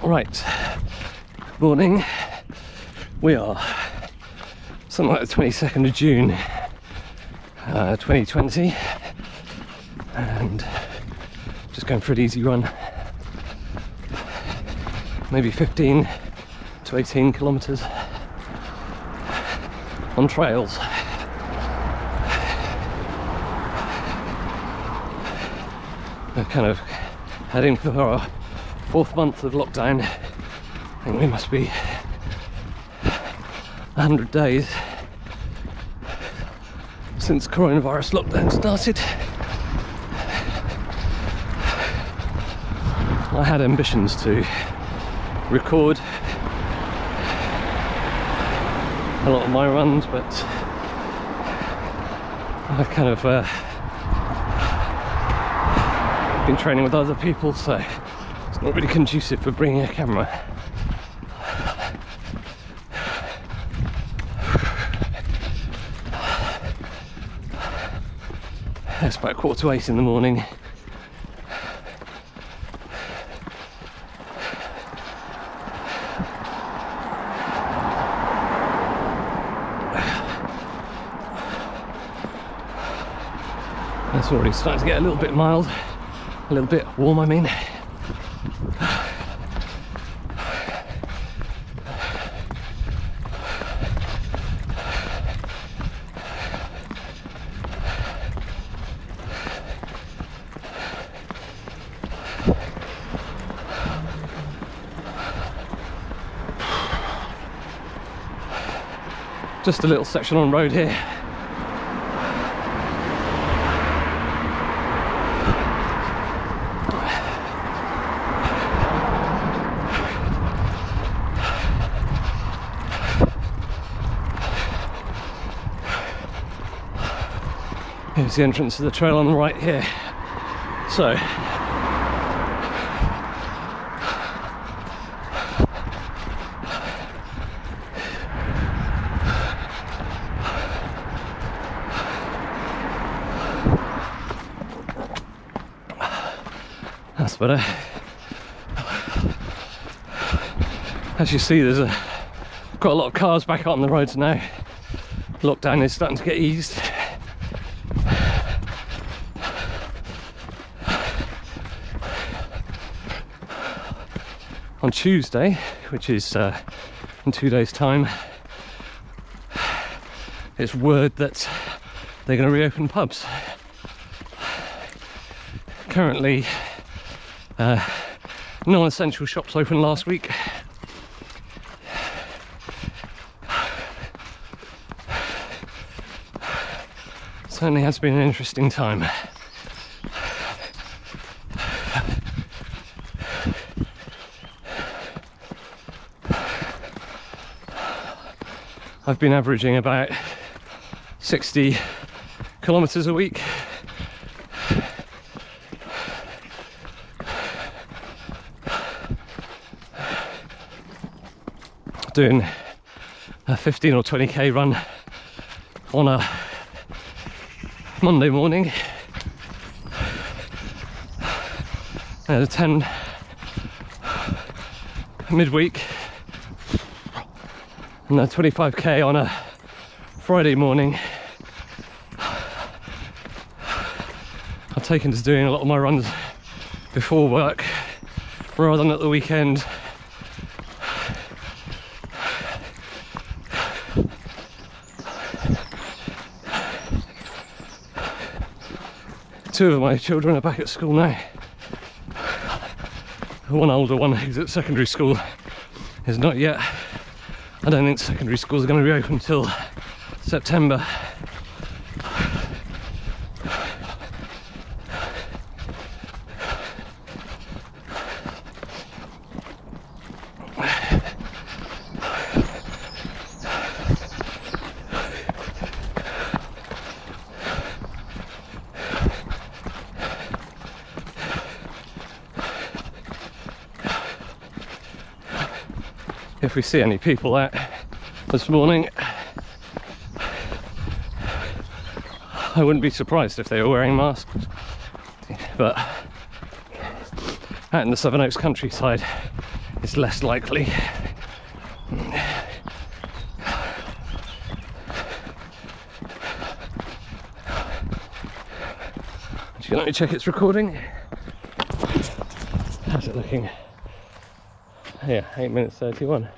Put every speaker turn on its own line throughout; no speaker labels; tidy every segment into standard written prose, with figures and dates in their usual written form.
Right, morning. We are something like the 22nd of June 2020, and just going for an easy run, maybe 15 to 18 kilometers on trails. We're kind of heading for our 4th month of lockdown. I think we must be 100 days since coronavirus lockdown started. I had ambitions to record a lot of my runs, but I kind of been training with other people, so it's not really conducive for bringing a camera. It's about 7:45 in the morning. It's already starting to get a little bit mild, a little bit warm, I mean. Just a little section on road here. Here's the entrance to the trail on the right here. So that's better. As you see, there's quite a lot of cars back out on the roads now. Lockdown is starting to get eased. on Tuesday, which is in 2 days' time, it's word that they're going to reopen pubs. Currently, non-essential shops open last week. Certainly has been an interesting time. I've been averaging about 60 kilometers a week. Doing a 15 or 20k run on a Monday morning, and a 10 midweek, and a 25k on a Friday morning. I've taken to doing a lot of my runs before work rather than at the weekend. Two of my children are back at school now. One older one who's at secondary school is not yet. I don't think secondary schools are going to reopen until September. If we see any people out this morning, I wouldn't be surprised if they were wearing masks, but out in the Sevenoaks countryside it's less likely. Actually, let me check it's recording. How's it looking? Yeah, 8 minutes 31.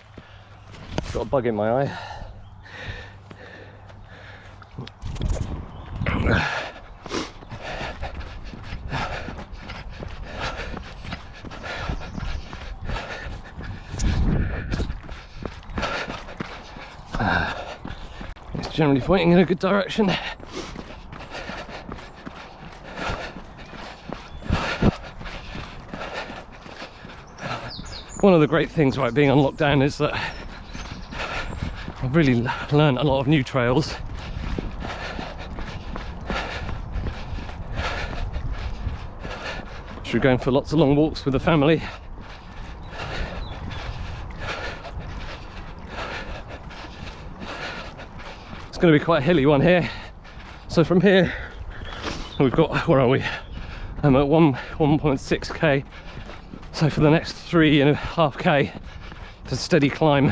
Got a bug in my eye. It's generally pointing in a good direction. One of the great things about being on lockdown is that I've really learned a lot of new trails. So we're going for lots of long walks with the family. It's going to be quite a hilly one here. So from here, we've got, where are we? I'm at 1.6k. So for the next 3.5k, it's a steady climb.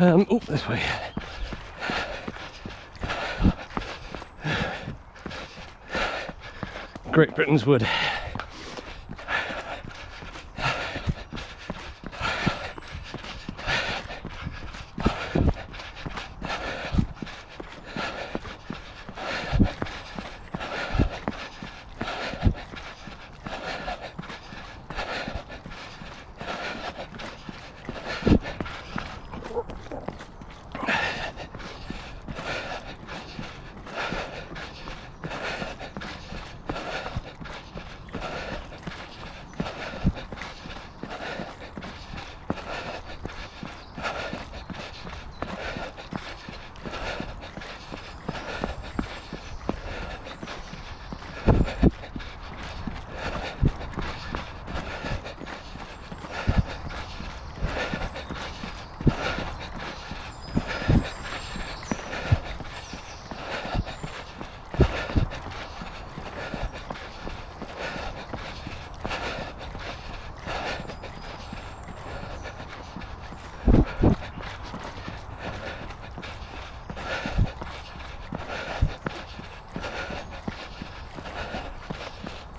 Oh, this way. Great Britain's Wood.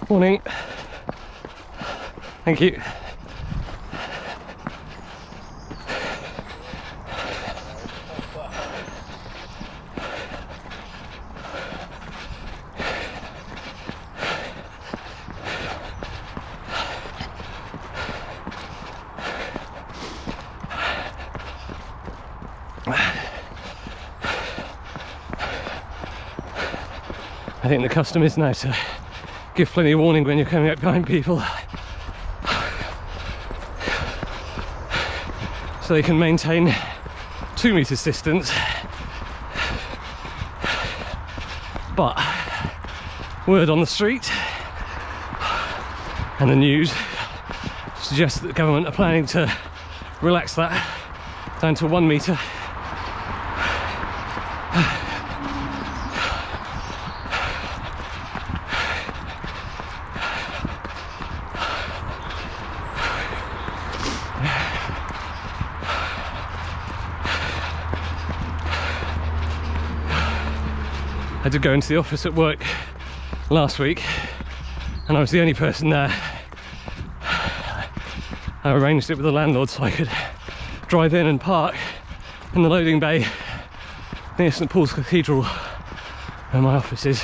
Morning. Thank you. I think the custom is now to give plenty of warning when you're coming up behind people, so they can maintain 2 meters distance. But word on the street and the news suggests that the government are planning to relax that down to 1 meter. I did go into the office at work last week and I was the only person there. I arranged it with the landlord so I could drive in and park in the loading bay near St Paul's Cathedral where my office is.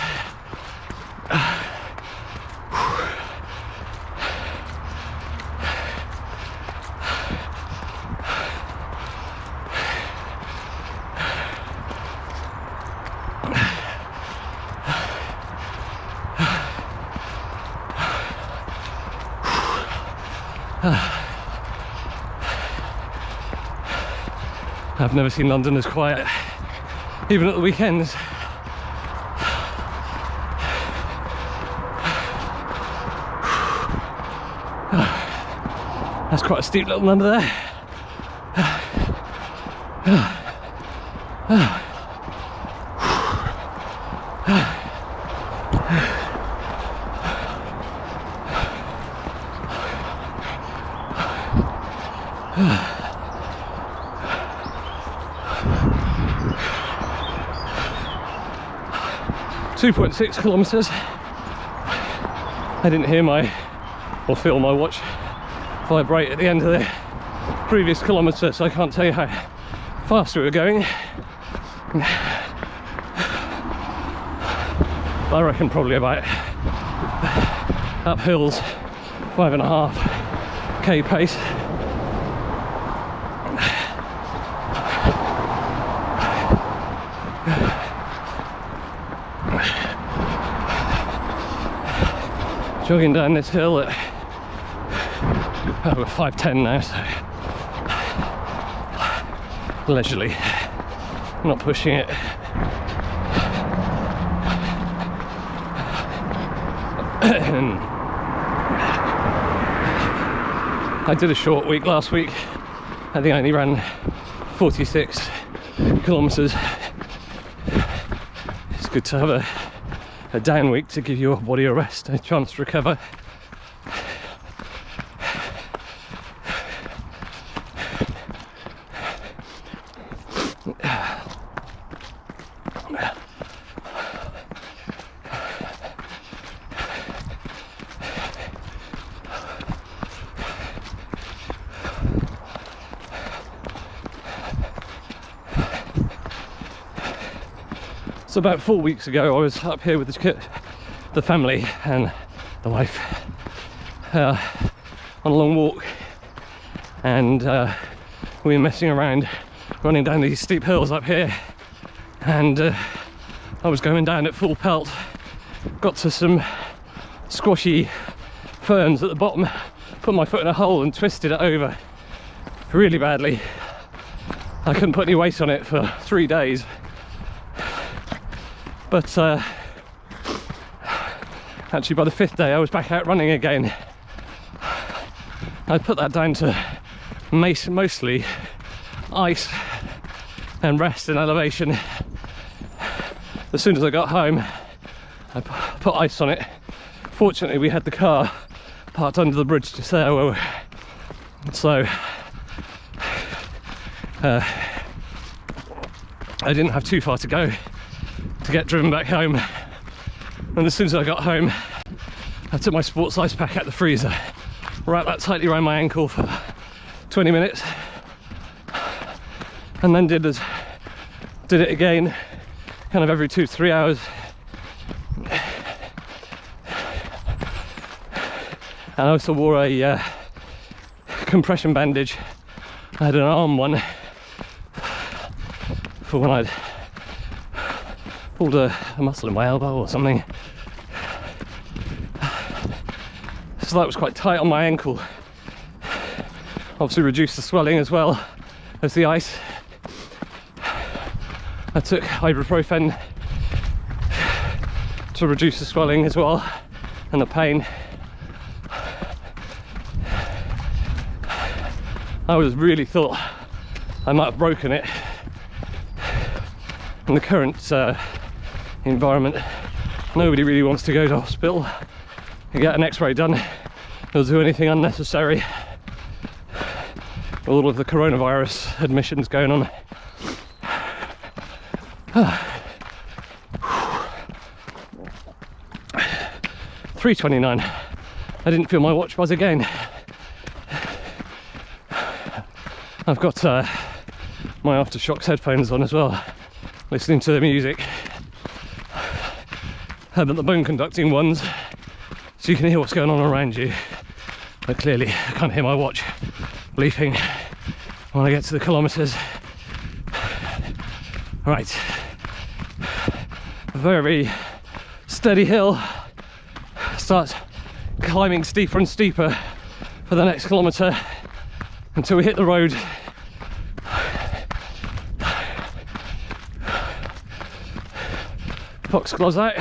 I've never seen London as quiet, even at the weekends. That's quite a steep little number there. 2.6 kilometers. I didn't hear or feel my watch vibrate at the end of the previous kilometre, so I can't tell you how fast we were going. I reckon probably about up hills 5.5k pace. Jogging down this hill at we're 5:10 now, so leisurely, not pushing it. I did a short week last week. I think I only ran 46 kilometers. It's good to have a down week to give your body a rest, a chance to recover. So about 4 weeks ago, I was up here with the family and the wife on a long walk, and we were messing around, running down these steep hills up here, and I was going down at full pelt, got to some squashy ferns at the bottom, put my foot in a hole and twisted it over really badly. I couldn't put any weight on it for 3 days, but actually by the 5th day I was back out running again. I put that down to mostly ice and rest and elevation. As soon as I got home, I put ice on it. Fortunately, we had the car parked under the bridge just there, so I didn't have too far to go to get driven back home. And as soon as I got home, I took my sports ice pack out the freezer, wrapped that tightly around my ankle for 20 minutes, and then did it again, kind of every 2-3 hours. And I also wore a compression bandage. I had an arm one for when I'd pulled a muscle in my elbow or something. So that was quite tight on my ankle. Obviously reduced the swelling as well as the ice. I took ibuprofen to reduce the swelling as well and the pain. I really thought I might have broken it. In the current environment, nobody really wants to go to hospital and get an x-ray done. They'll do anything unnecessary. All of the coronavirus admissions going on. 3:29. I didn't feel my watch buzz again. I've got my Aftershocks headphones on as well, listening to the music. But the bone conducting ones, so you can hear what's going on around you. But clearly I can't hear my watch bleeping when I get to the kilometres. Right, a very steady hill, starts climbing steeper and steeper for the next kilometre until we hit the road. Foxgloves out.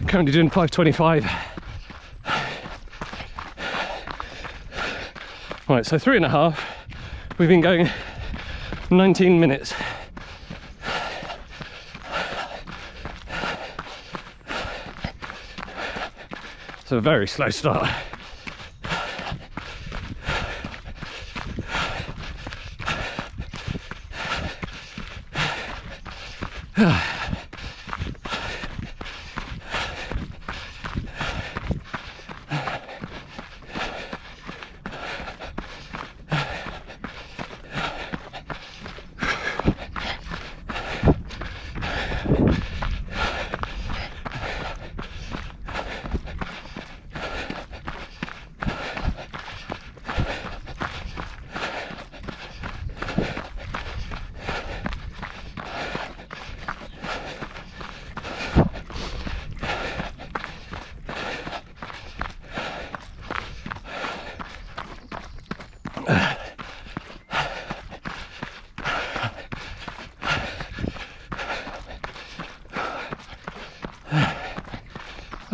Currently doing 5:25. Right, so 3.5. We've been going 19 minutes. It's a very slow start.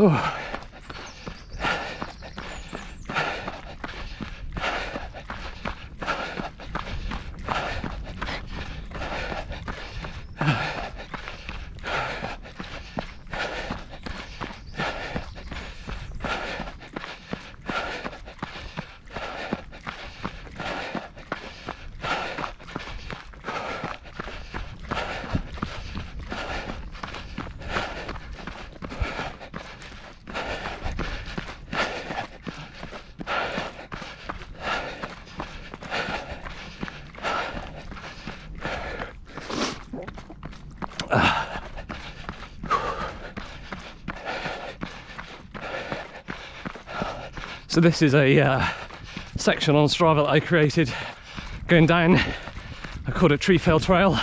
Oh. So this is a section on Strava that I created going down. I called it Treefield Trail.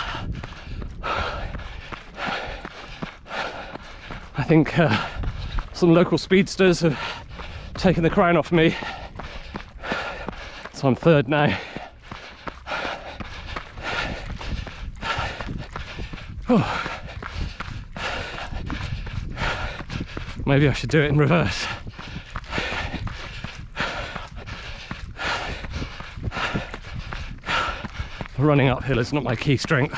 I think some local speedsters have taken the crown off me, so I'm third now. Oh. Maybe I should do it in reverse. Running uphill is not my key strength.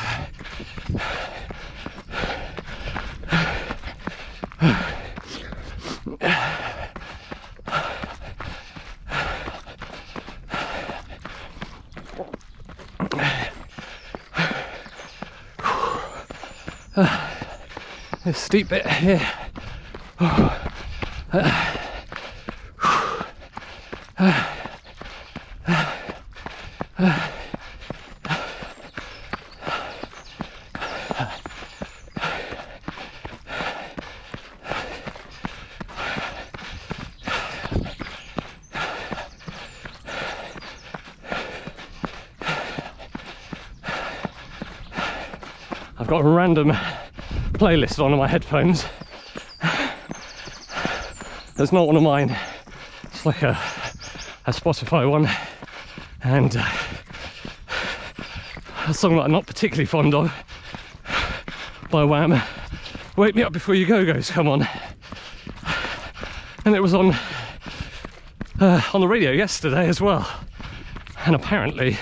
This steep bit here. I've got a random playlist on my headphones. There's not one of mine. It's like a Spotify one, and a song that I'm not particularly fond of by Wham. Wake Me Up Before You Go Go's come on, and it was on the radio yesterday as well. And apparently,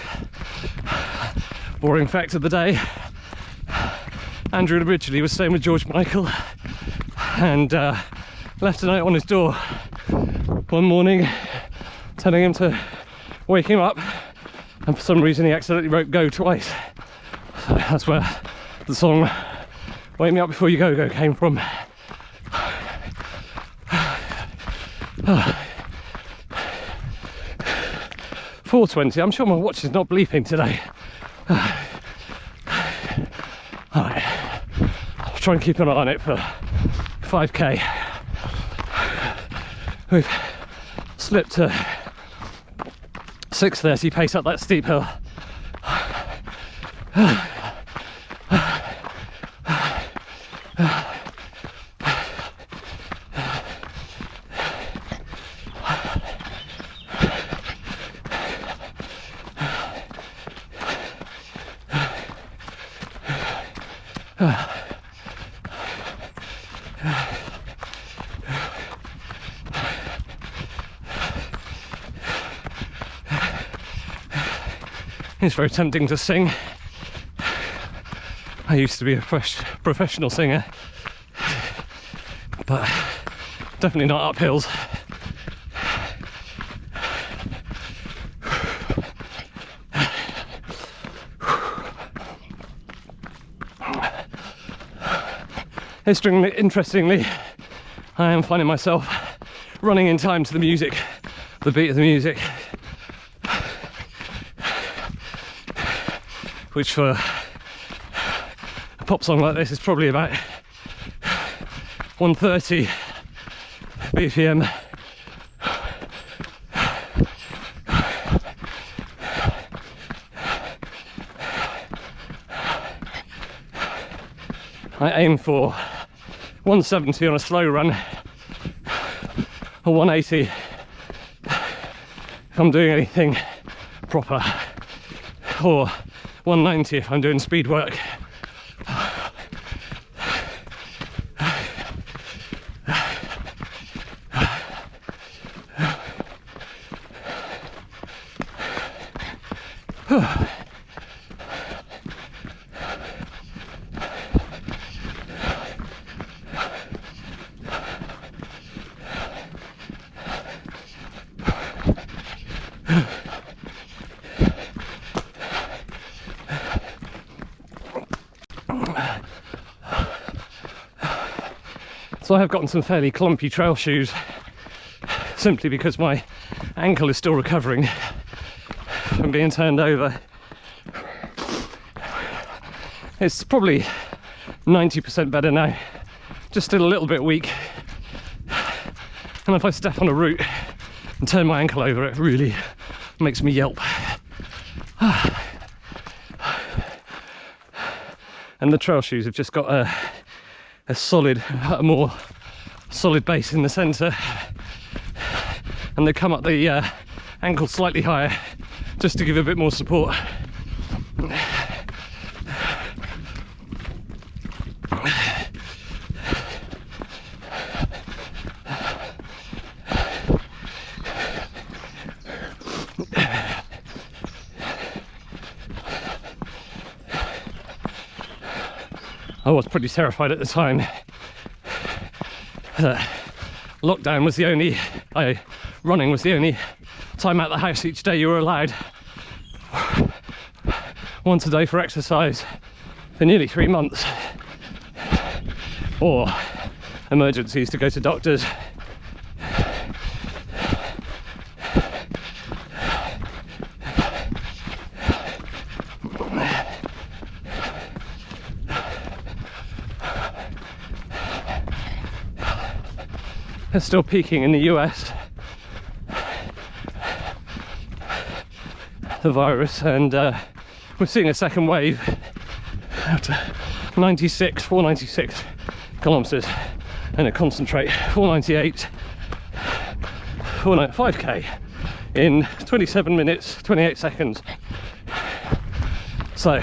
boring fact of the day, Andrew originally was staying with George Michael and left a note on his door one morning telling him to wake him up, and for some reason he accidentally wrote Go twice. So that's where the song Wake Me Up Before You Go Go came from. 4:20, I'm sure my watch is not bleeping today. Alright, I'll try and keep an eye on it for 5k. We've slipped to 6:30 pace up that steep hill. It's very tempting to sing. I used to be a professional singer, but definitely not up hills. Interestingly, I am finding myself running in time to the music, the beat of the music, which for a pop song like this is probably about 130 BPM. I aim for 170 on a slow run, or 180 if I'm doing anything proper, or 190 if I'm doing speed work. So I have gotten some fairly clumpy trail shoes simply because my ankle is still recovering from being turned over. It's probably 90% better now, just still a little bit weak. And if I step on a root and turn my ankle over, it really makes me yelp. And the trail shoes have just got a more solid base in the centre, and they come up the ankle slightly higher just to give a bit more support. I was pretty terrified at the time. Lockdown was the only, running was the only time out the house each day you were allowed. Once a day for exercise for nearly 3 months. Or emergencies to go to doctors. It's still peaking in the US, the virus, and we're seeing a second wave at 496 kilometers, and a concentrate 498, 5k in 27 minutes 28 seconds. So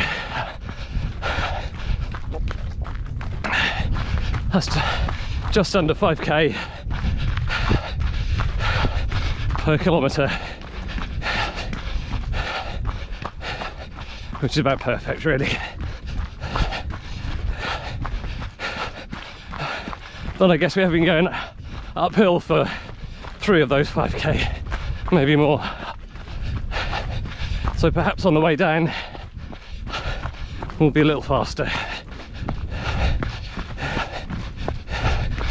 that's just under 5k per kilometre, which is about perfect, really. But I guess we have been going uphill for 3 of those 5k, maybe more. So perhaps on the way down we'll be a little faster.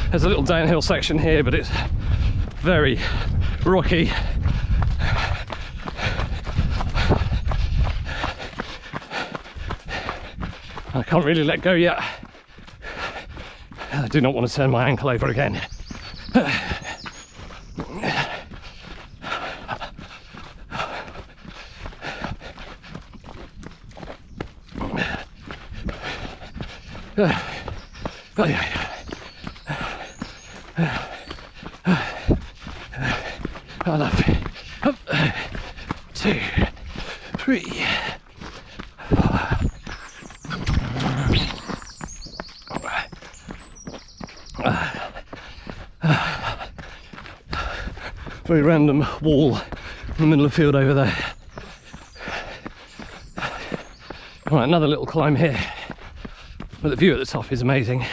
There's a little downhill section here, but it's very rocky. I can't really let go yet. I do not want to turn my ankle over again. Enough. 2, 3, 4. Very random wall in the middle of the field over there. Right, another little climb here, but the view at the top is amazing.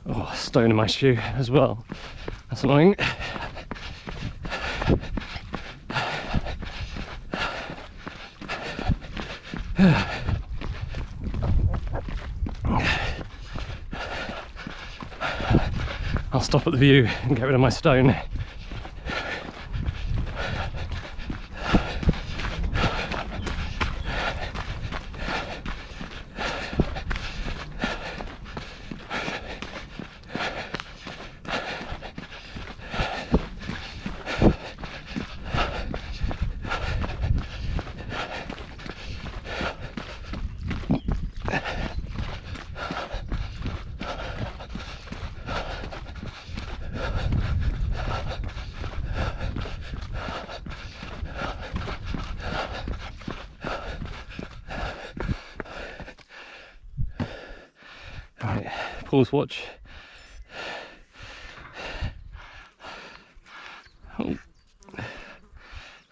Oh, stone in my shoe as well. That's annoying. I'll stop at the view and get rid of my stone. Right, pause watch. Oh.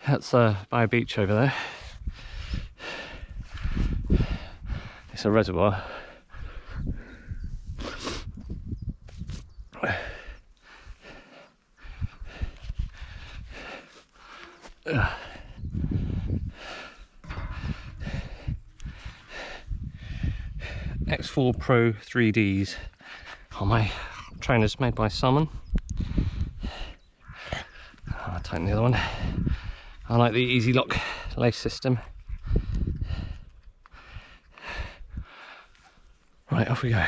That's Bow Beach over there. It's a reservoir. X4 Pro 3Ds are my trainers made by Salmon. I'll tighten the other one. I like the Easy Lock lace system. Right, off we go.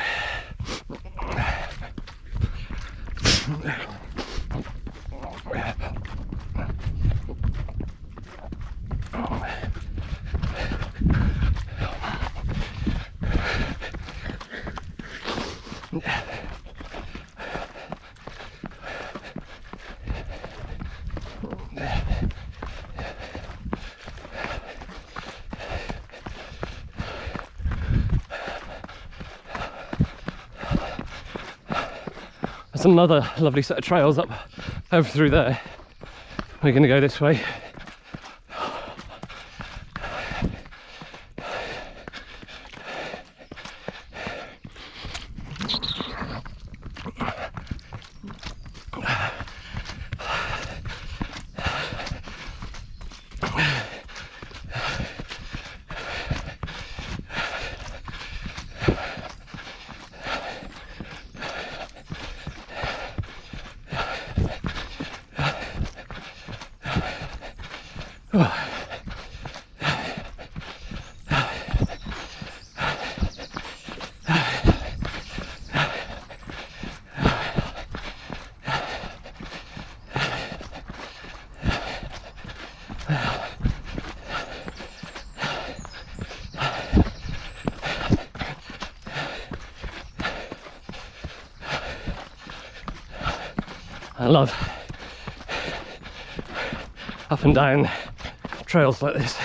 There's another lovely set of trails up over through there. We're going to go this way. I love up and down trails like this.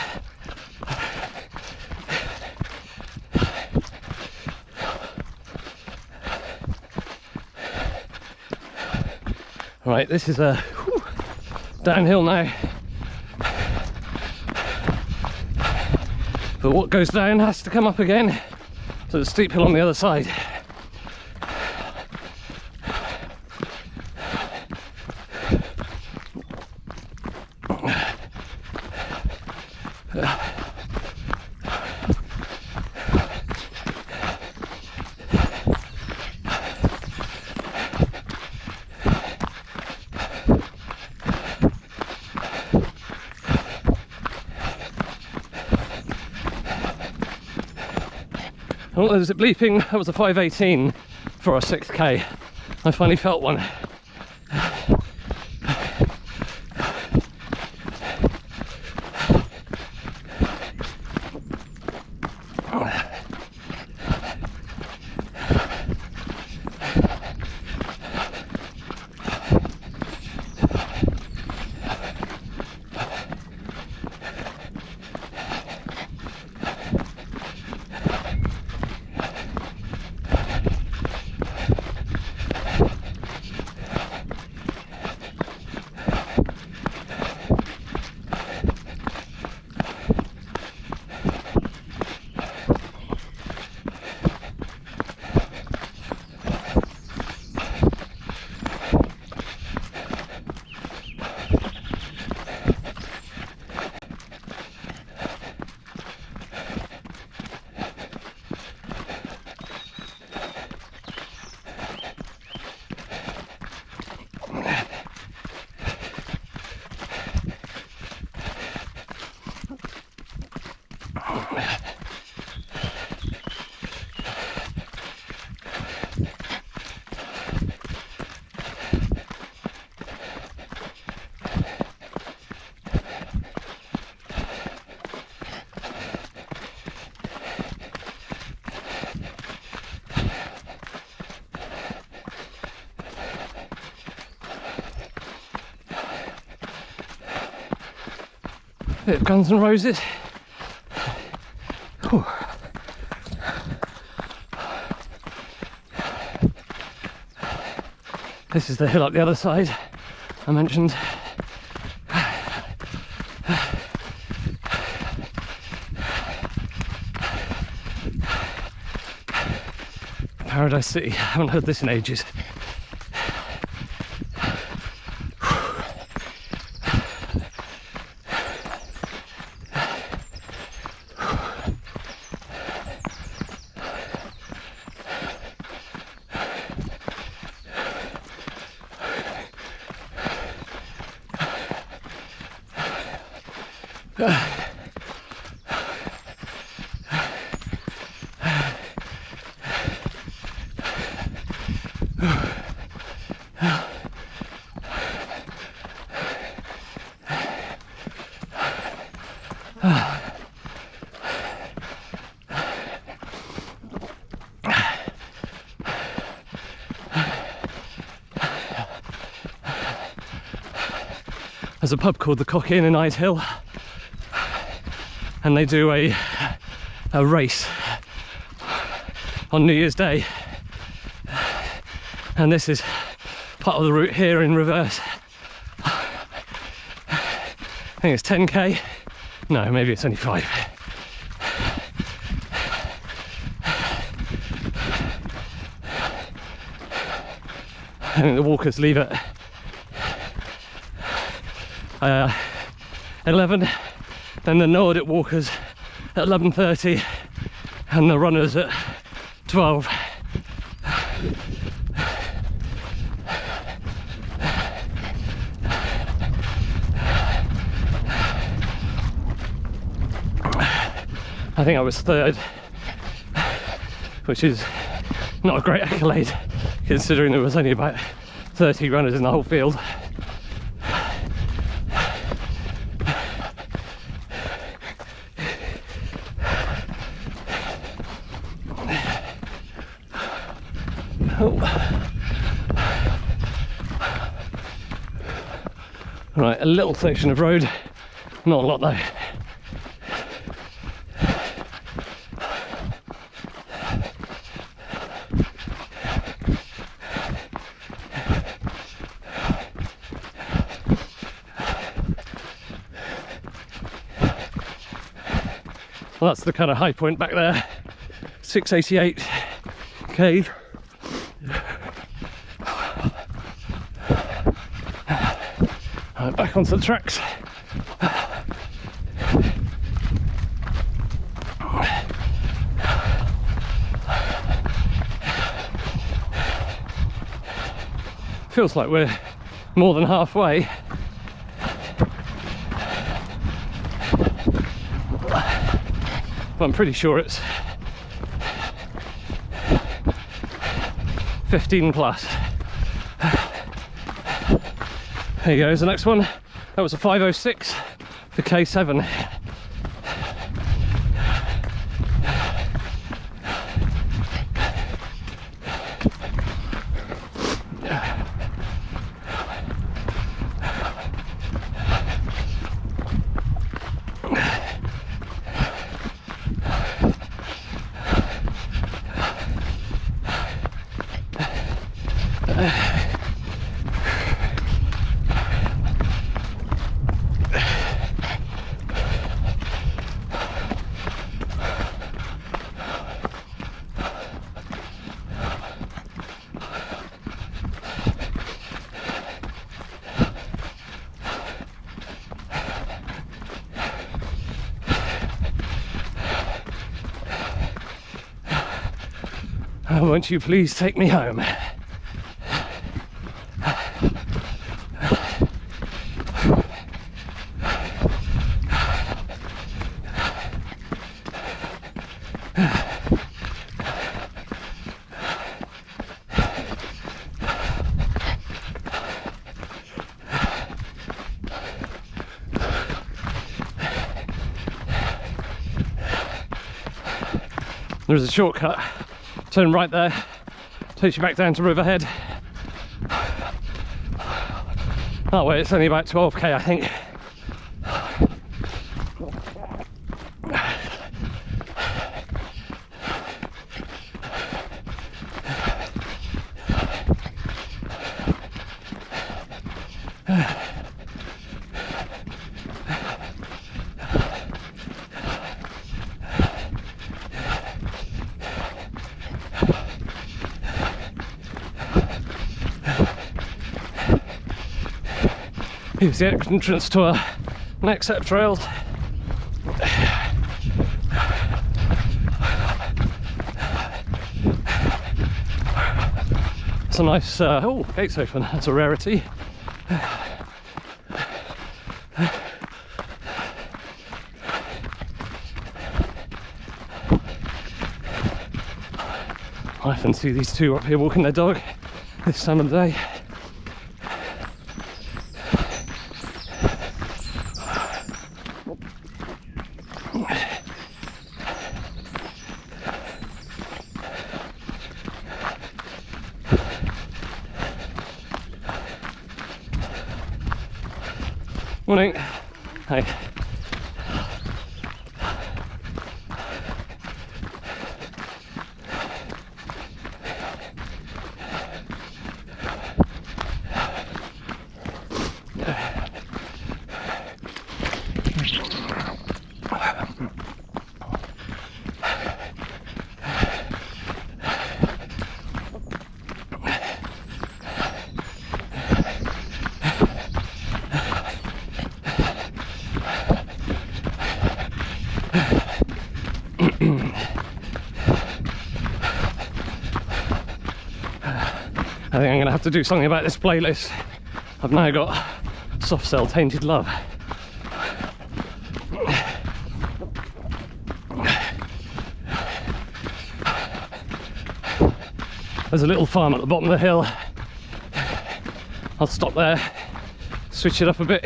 Right, this is a downhill now, but what goes down has to come up again, so the steep hill on the other side. Oh, there's a bleeping, that was a 5:18 for our 6k. I finally felt one. Bit of Guns N' Roses. Whew. This is the hill up the other side I mentioned. Paradise City, I haven't heard this in ages. There's a pub called the Cock Inn in Ide Hill, and they do a race on New Year's Day, and this is part of the route here in reverse. I think it's 10k. No, maybe it's only 5. I think the walkers leave at 11, then the Nordic walkers at 11:30, and the runners at 12. I think I was 3rd, which is not a great accolade considering there was only about 30 runners in the whole field. Right, a little section of road, not a lot though. Well, that's the kind of high point back there, 688 cave. Right, back onto the tracks. Feels like we're more than halfway. But I'm pretty sure it's 15 plus. There you go, the next one. That was a 5:06 for K7. Won't you please take me home? There's a shortcut. Turn right there, takes you back down to Riverhead. That way it's only about 12k, I think. Here's the entrance to an accept trail. It's a nice, oh, gate's open, that's a rarity. I often see these two up here walking their dog. this time of the day. Morning. Hey. I think I'm going to have to do something about this playlist. I've now got Soft Cell Tainted Love. There's a little farm at the bottom of the hill. I'll stop there, switch it up a bit.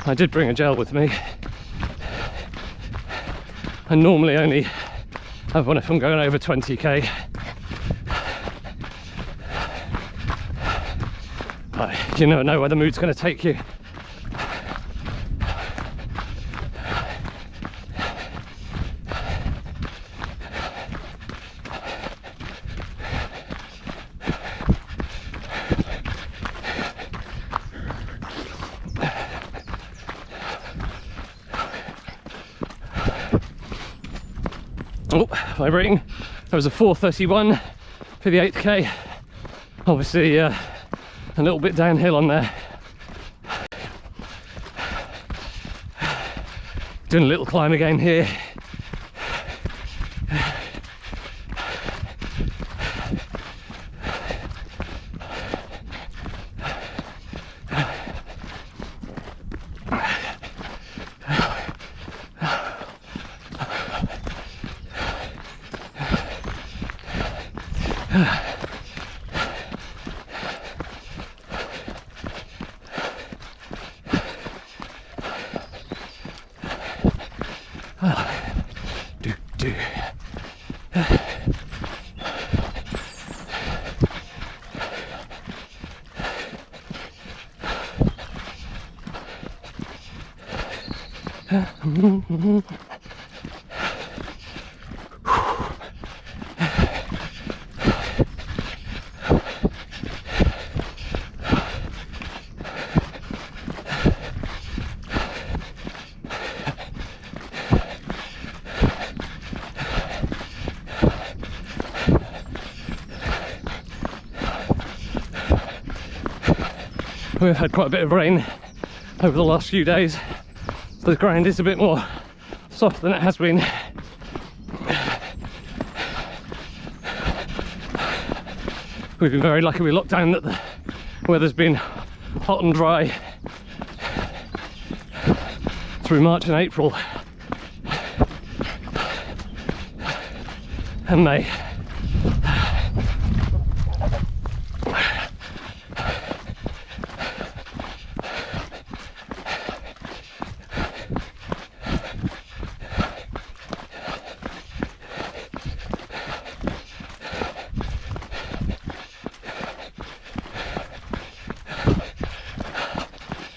I did bring a gel with me. I normally only have one if I'm going over 20k. But you never know where the mood's going to take you. Oh, vibrating. There was a 4:31 for the 8k. Obviously a little bit downhill on there. Doing a little climb again here. Do. We've had quite a bit of rain over the last few days, so the ground is a bit more soft than it has been. We've been very lucky with lockdown that the weather's been hot and dry through March and April and May.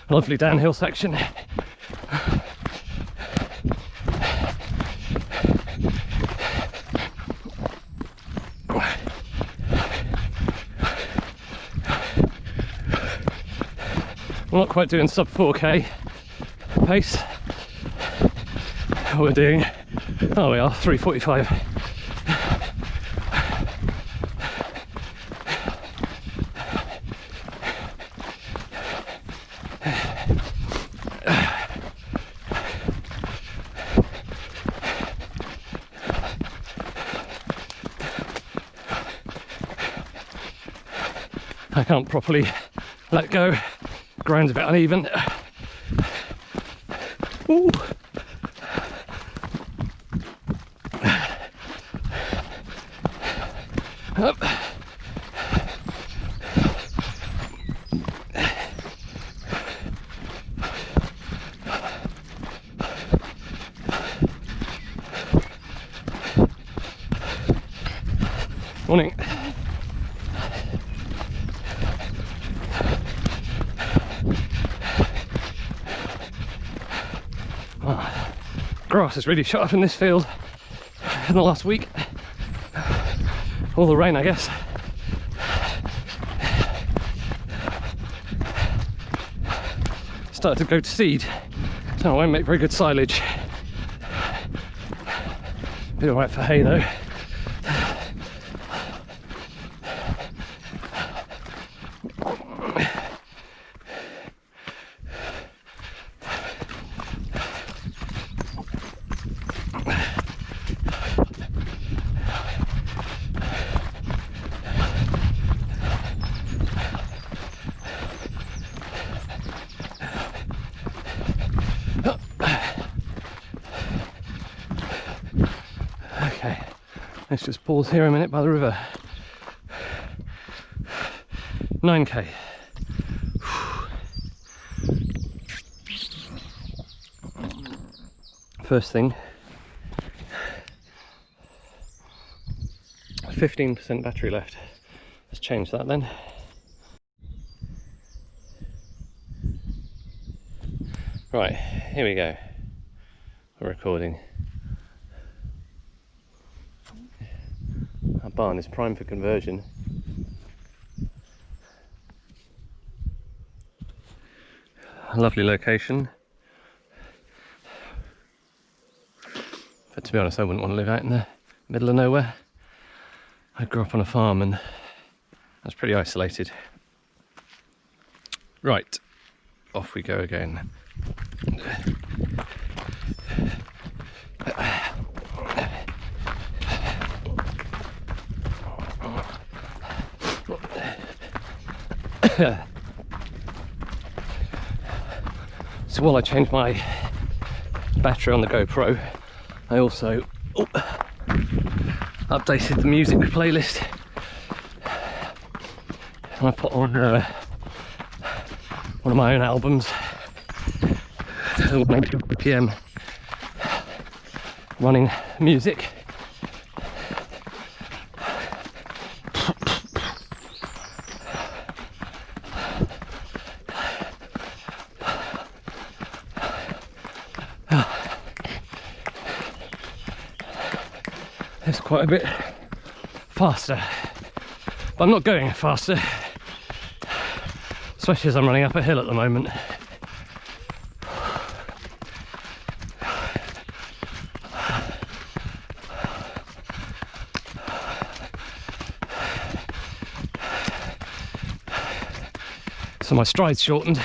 Lovely downhill section. We're not quite doing sub 4k pace. We're doing, oh we are, 3:45. I can't properly let go, ground's a bit uneven. Ooh. Up. Morning. Oh, grass has really shot up in this field in the last week. All the rain, I guess. Started to go to seed, so I won't make very good silage. Be alright for hay though. Okay, let's just pause here a minute by the river. 9k. First thing, 15% battery left. Let's change that then. Right, here we go. We're recording. Our barn is prime for conversion. A lovely location. But to be honest, I wouldn't want to live out in the middle of nowhere. I grew up on a farm and I was pretty isolated. Right, off we go again. So while I changed my battery on the GoPro, I also updated the music playlist, and I put on one of my own albums, 90 BPM running music. It's quite a bit faster, but I'm not going faster, especially as I'm running up a hill at the moment. So my stride's shortened.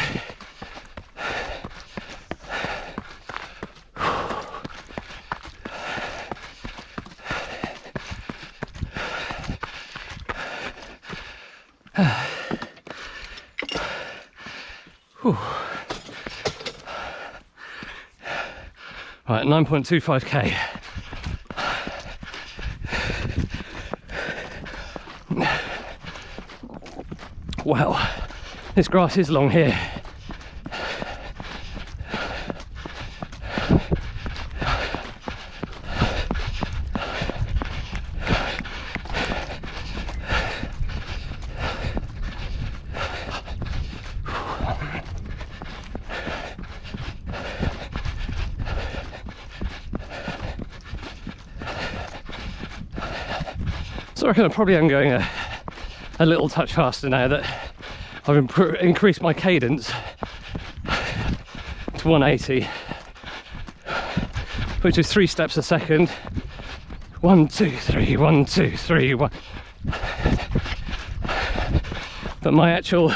Right, 9.25k. Wow, this grass is long here. So I reckon I probably am going a little touch faster now that I've increased my cadence to 180, which is 3 steps a second. 1, 2, 3, 1, 2, 3, 1. But my actual,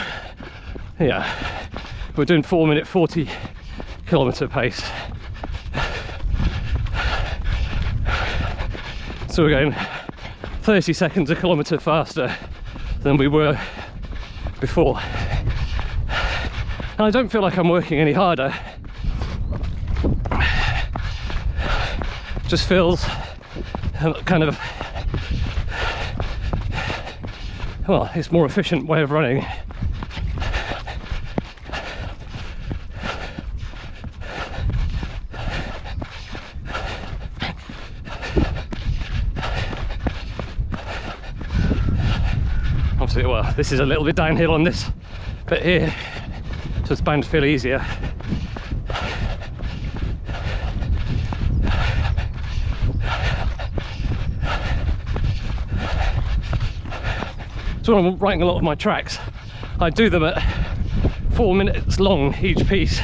we're doing 4-minute 40 kilometer pace. So we're going 30 seconds a kilometre faster than we were before. And I don't feel like I'm working any harder. just feels kind of, well, it's a more efficient way of running. Obviously, well, this is a little bit downhill on this bit here, so it's bound to feel easier. So when I'm writing a lot of my tracks, I do them at 4 minutes long each piece.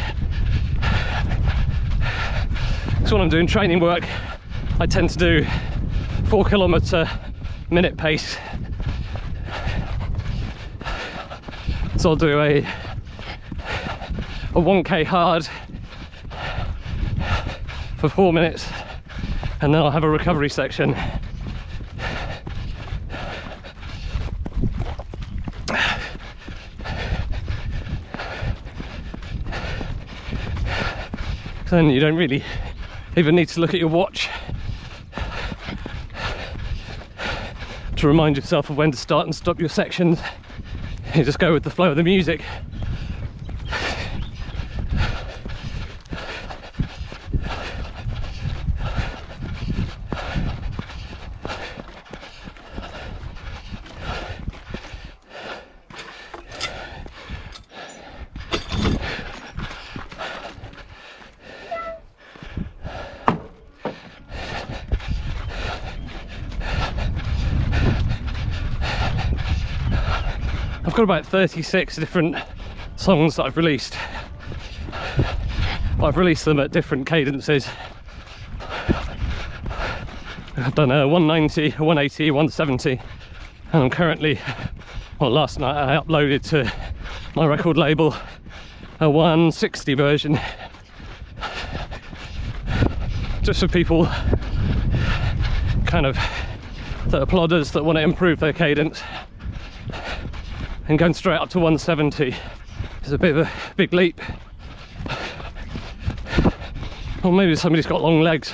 So when I'm doing training work, I tend to do 4 kilometre minute pace. So I'll do a 1k hard for 4 minutes, and then I'll have a recovery section. So then you don't really even need to look at your watch to remind yourself of when to start and stop your sections. You just go with the flow of the music. I've got about 36 different songs that I've released. I've released them at different cadences. I've done a 190, a 180, 170, and I'm currently, well, last night I uploaded to my record label a 160 version, just for people kind of that are plodders that want to improve their cadence. And going straight up to 170 is a bit of a big leap. Or maybe somebody's got long legs.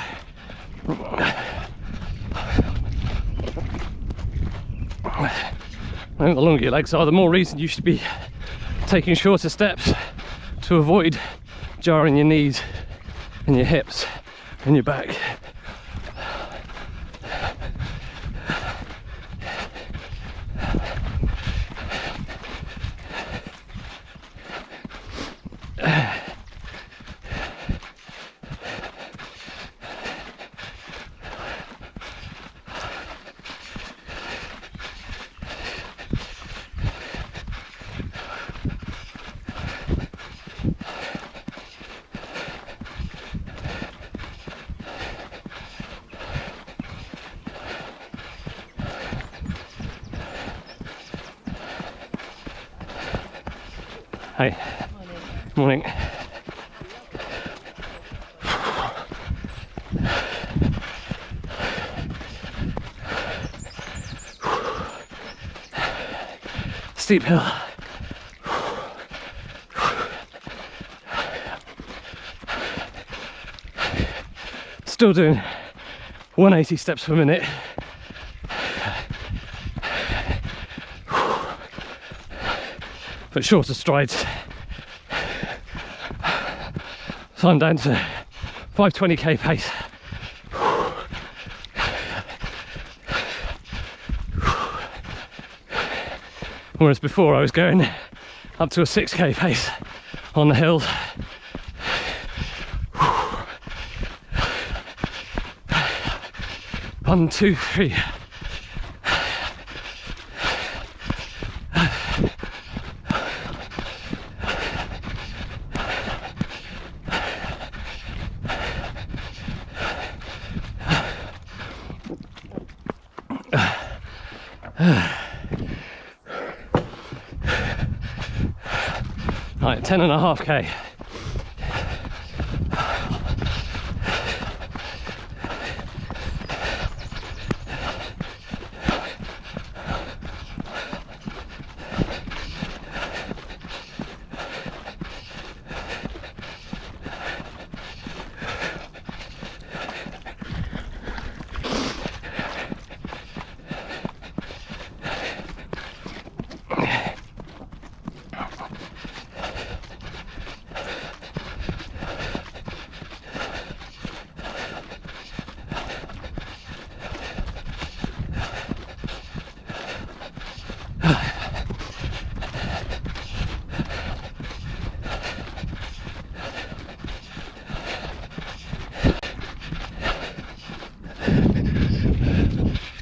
I think the longer your legs are, the more reason you should be taking shorter steps to avoid jarring your knees and your hips and your back. Hi. Morning. Morning. Steep hill. Still doing 180 steps per minute. But shorter strides. So I'm down to 520k pace. Whereas before I was going up to a 6k pace on the hills. 1, 2, 3. Right, 10.5k.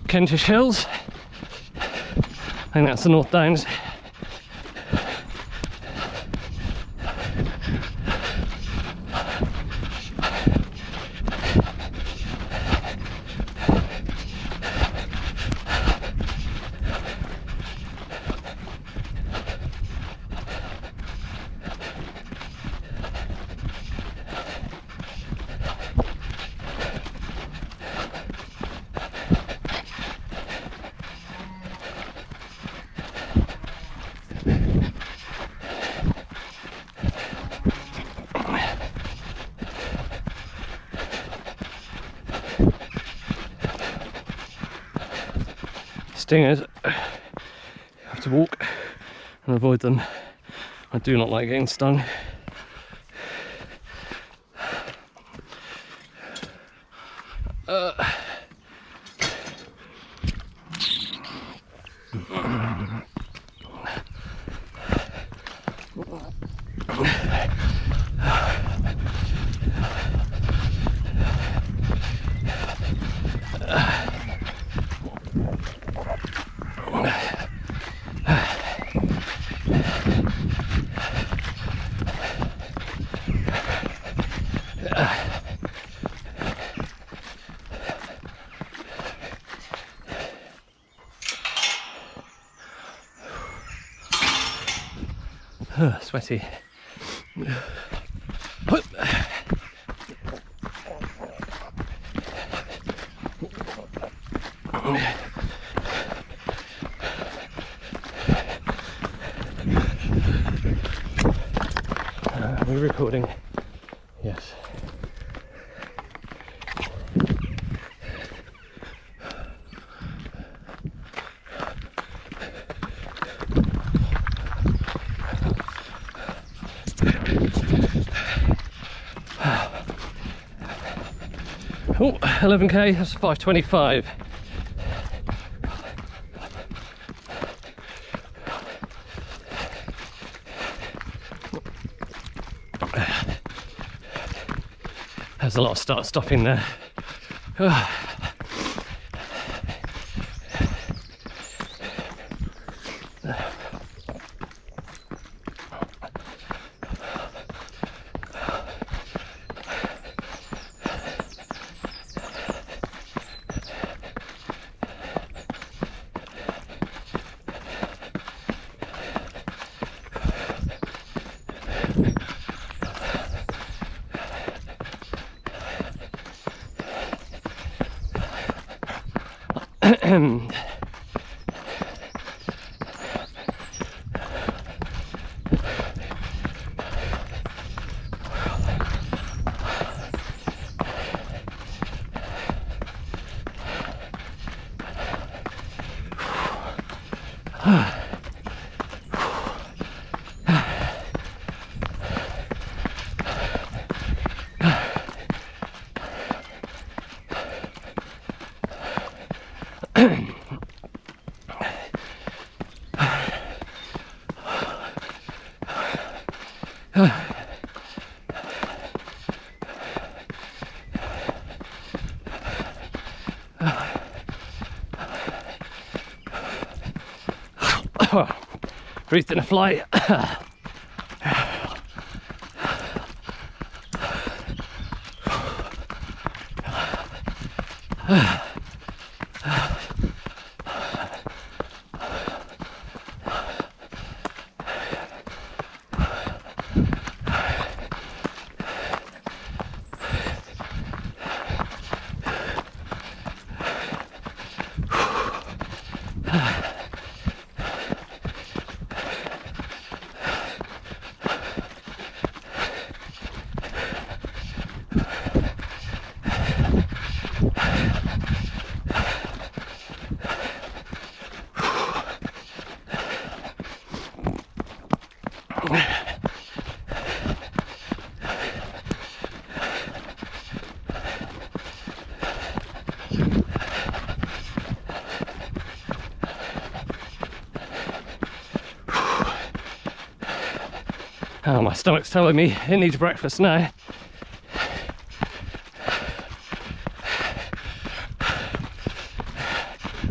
Kentish Hills. I think that's the North Downs. Stingers, you have to walk and avoid them. I do not like getting stung. Sweaty. We're recording. Yes. Oh, 11k, that's 5:25. There's a lot of stopping there. Breathed in a fly. Oh, my stomach's telling me it needs breakfast now.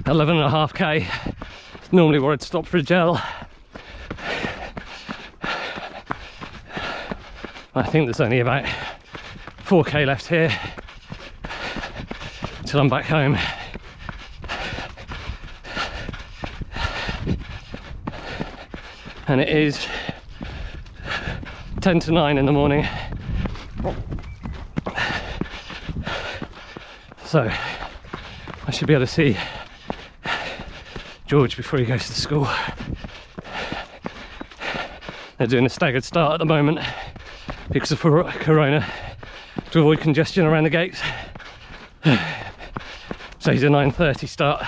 11.5k. Normally where I'd stop for a gel. I think there's only about 4k left here till I'm back home. And it is 10 to 9 in the morning. So I should be able to see George before he goes to school. They're doing a staggered start at the moment because of Corona, to avoid congestion around the gates. So he's a 9:30 start.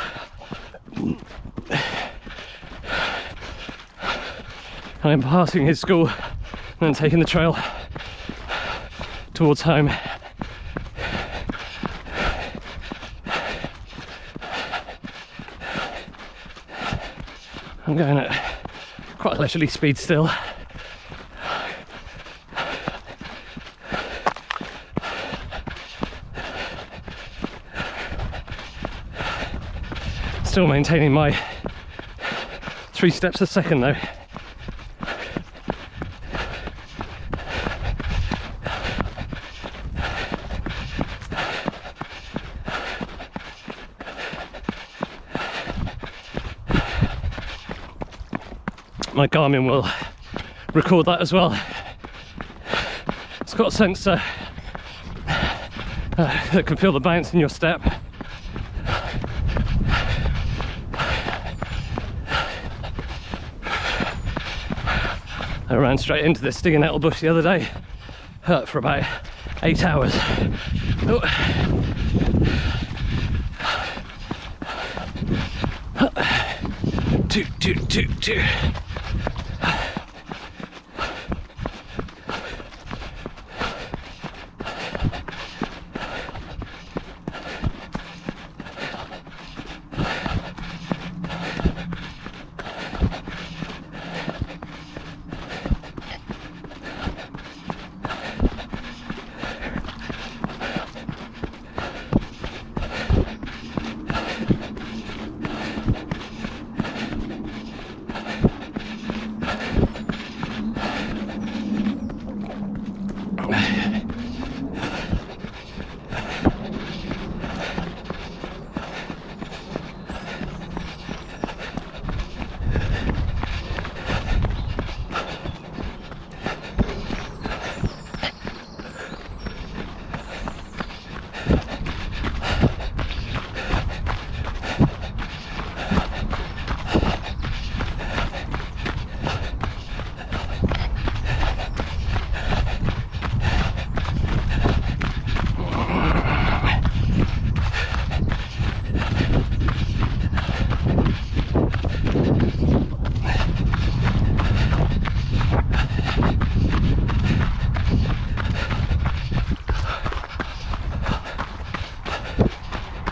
I'm passing his school and then taking the trail towards home. I'm going at quite a leisurely speed still. Still maintaining my 3 steps a second though. My Garmin will record that as well. It's got a sensor that can feel the bounce in your step. I ran straight into this stinging nettle bush the other day, hurt for about 8 hours. Oh. Toot, toot, toot, toot.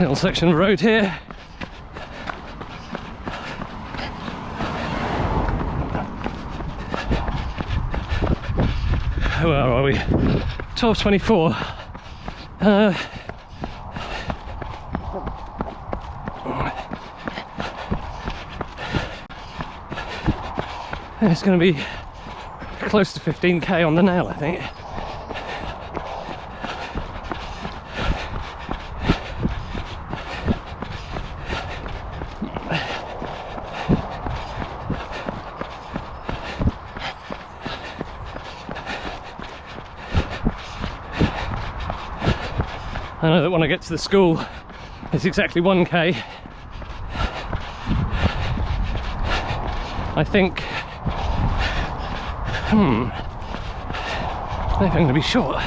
Little section of road here. Where are we? 12:24. It's going to be close to 15k on the nail, I think. I know that when I get to the school, it's exactly 1k. I think, I think I'm going to be short.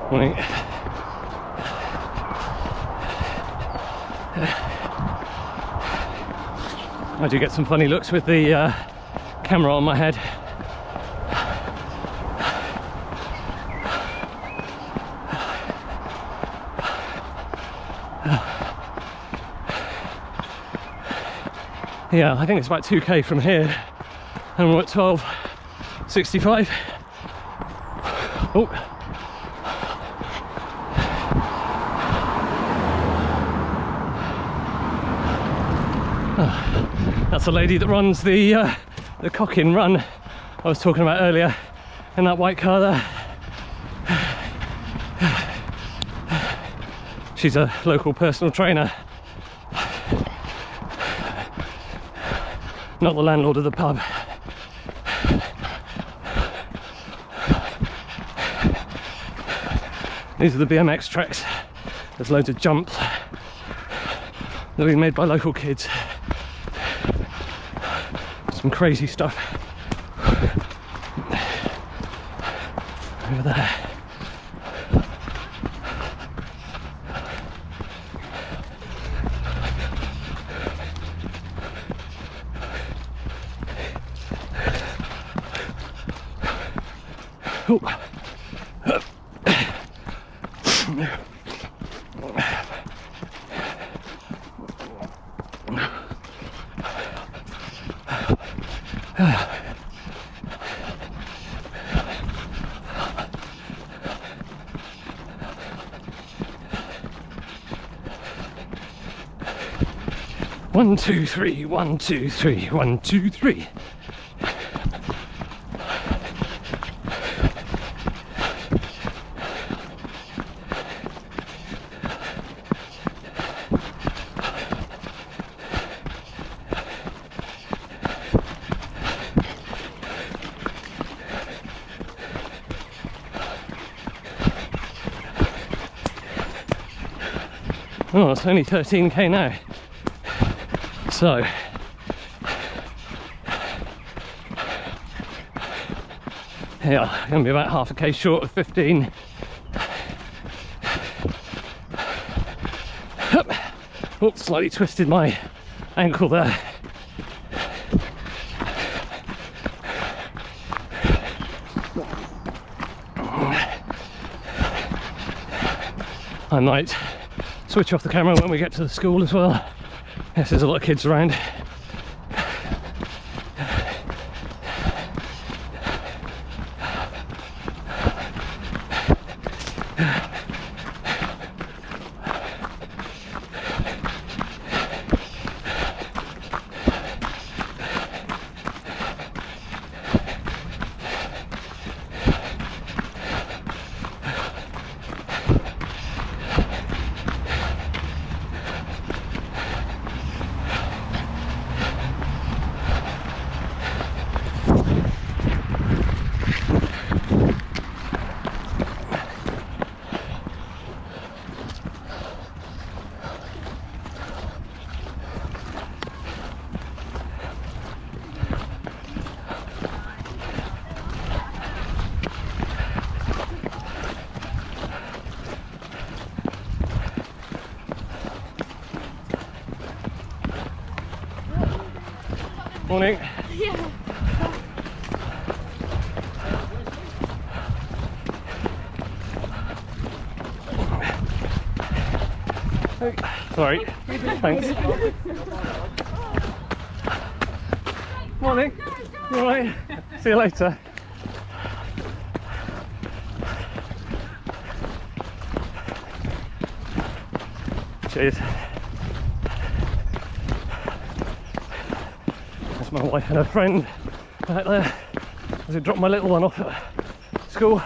Morning. I do get some funny looks with the camera on my head. Yeah, I think it's about 2k from here, and we're at 12:65. Oh. That's the lady that runs the Cochin Run I was talking about earlier, in that white car there. She's a local personal trainer, not the landlord of the pub. These are the BMX tracks. There's loads of jumps that have been made by local kids. Some crazy stuff over there. Oh. 1, 2, 3, 1, 2, 3, 1, 2, 3. Oh, it's only 13k now. So, yeah, going to be about half a k short of 15. Oh, slightly twisted my ankle there. I might switch off the camera when we get to the school as well. Yes, there's a lot of kids around. Morning.
Yeah.
Sorry. Thanks. Morning. You alright? See you later. Cheers. That's my wife and her friend back there as I drop my little one off at school.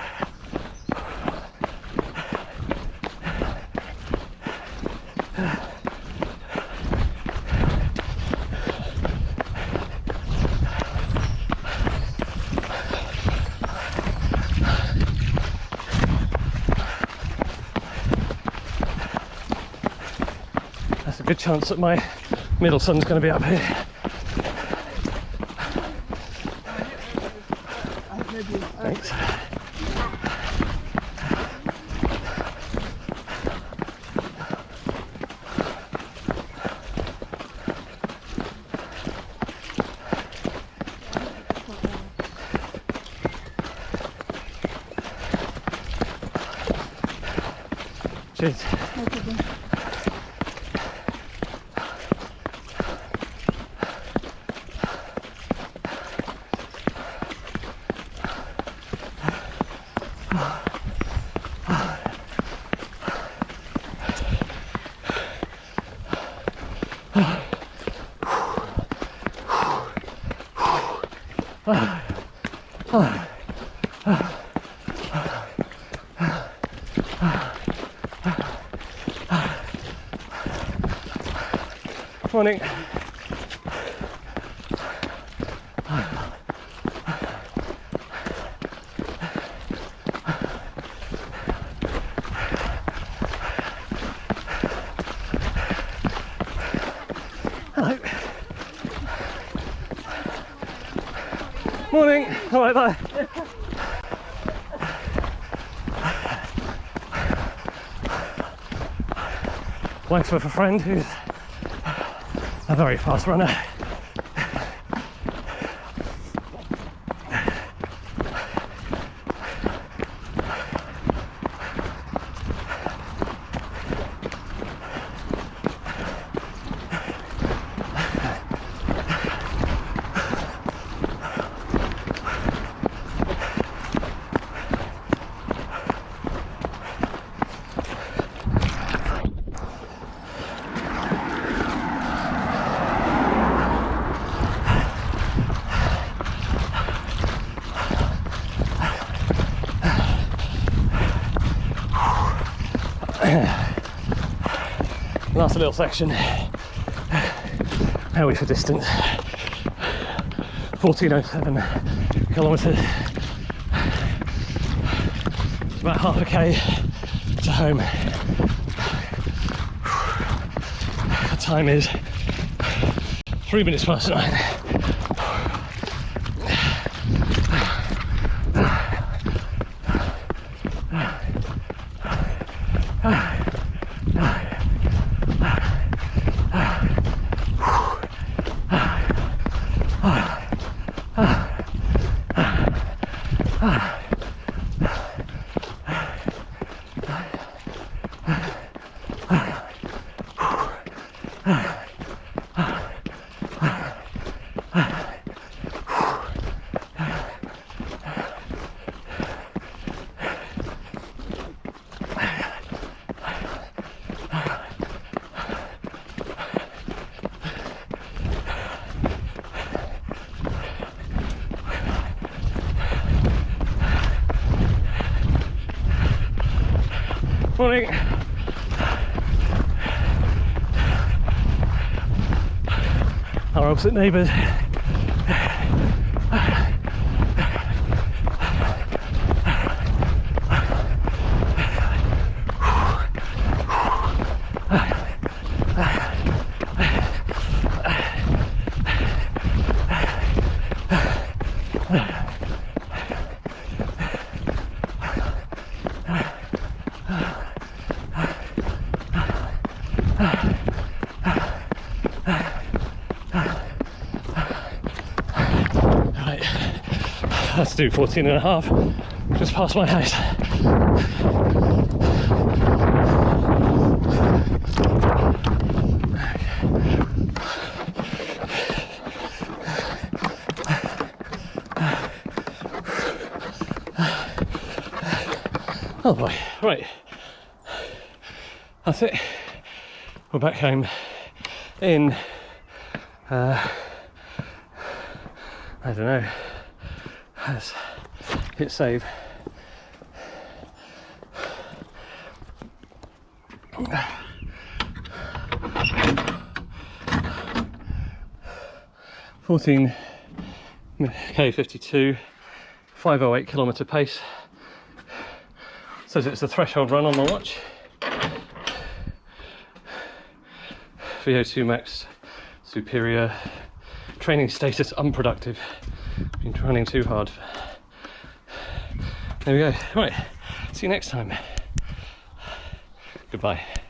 That's a good chance that my middle son's going to be up here. Thanks. Cheers.
No problem.
Morning. Hello. Morning. All right, bye. Thanks with a friend who's a very fast runner. Last little section. How are we for distance? 1407 kilometres. It's about half a k to home. The time is 3 minutes past 9. Morning. Our opposite neighbours. Let's do 14 and a half, just past my house. Oh boy, right. That's it. We're back home in, I don't know. Let's hit save. K52, 508 kilometre pace. Says it's the threshold run on my watch. VO2 max superior. Training status unproductive. Been running too hard. There we go. Right. See you next time. Goodbye.